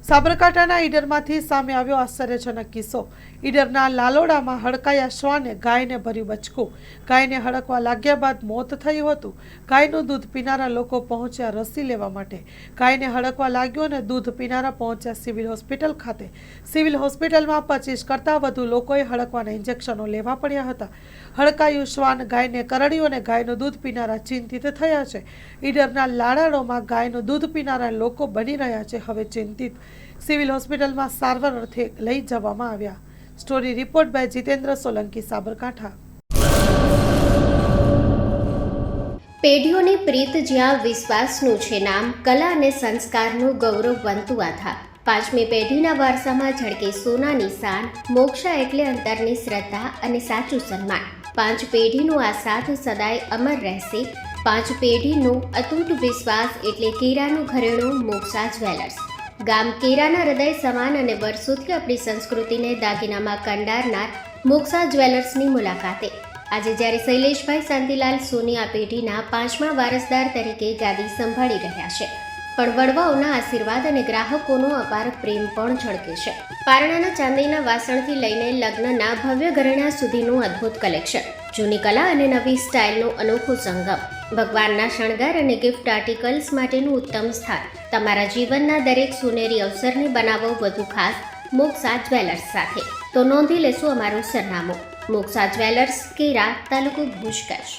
સાબરકાંઠાના ઈડરમાંથી સામે આવ્યો આશ્ચર્યજનક કિસ્સો। ઈડરના લાલોડામાં હડકાયા શ્વાને ગાયને ભર્યું બચકું। ગાયને હડકવા લાગ્યા બાદ મોત થયું હતું। ગાયનું દૂધ પીનારા લોકો પહોંચ્યા રસી લેવા માટે। ગાયને હડકવા લાગ્યું અને દૂધ પીનારા પહોંચ્યા સિવિલ હોસ્પિટલ ખાતે। સિવિલ હોસ્પિટલમાં 25 કરતાં વધુ લોકોએ હડકવાના ઇન્જેક્શનો લેવા પડ્યા હતા। હડકાયું શ્વાન ગાયને કરડ્યું અને ગાયનું દૂધ પીનારા ચિંતિત થયા છે। ઈડરના લાડાળોમાં ગાયનું દૂધ પીનારા લોકો બની રહ્યા છે હવે ચિંતિત। સિવિલ હોસ્પિટલમાં સારવાર અર્થે લઈ જવામાં આવ્યા। Story report by Jitendra Solanki, Sabarkantha. પેઢીઓની પ્રીત જ્યાં વિશ્વાસનું છે નામ, કલા અને સંસ્કારનું ગૌરવ બનતું આધાર। 5મી પેઢીના વારસામાં ઝળકે સોનાની શાન, મોક્ષા એટલે અંતરની શ્રદ્ધા અને સાચું સન્માન। 5 પેઢીનું આ સાથ સદાય અમર રહેશે। 5 પેઢીનો અતૂટ વિશ્વાસ એટલે કેરાનું ઘરેણું મોક્ષા જ્વેલર્સ। ગામ કેરાના હૃદય સમાન અને વર્ષોથી આપણી સંસ્કૃતિને દાગીનામાં કંડારનાર મોક્ષા જ્વેલર્સની મુલાકાતે આજે જ્યારે શૈલેષભાઈ શાંતિલાલ સોની આ પેઢીના 5મા વારસદાર તરીકે ગાદી સંભાળી રહ્યા છે, પણ વડવાઓના આશીર્વાદ અને ગ્રાહકોનો અપાર પ્રેમ પણ ઝળકે છે। પારણાના ચાંદીના વાસણથી લઈને લગ્નના ભવ્ય ઘરેણા સુધીનું અદ્ભુત કલેક્શન, જૂની કલા અને નવી સ્ટાઇલનો અનોખો સંગમ, ભગવાનના શણગાર અને ગિફ્ટ આર્ટિકલ્સ માટેનું ઉત્તમ સ્થાન। તમારા જીવનના દરેક સોનેરી અવસરને બનાવો વધુ ખાસ મોક્ષા જ્વેલર્સ સાથે। તો નોંધી લેશો અમારું સરનામું: મોક્ષા જ્વેલર્સ, કેરા, તાલુકો ભુજ, કચ્છ।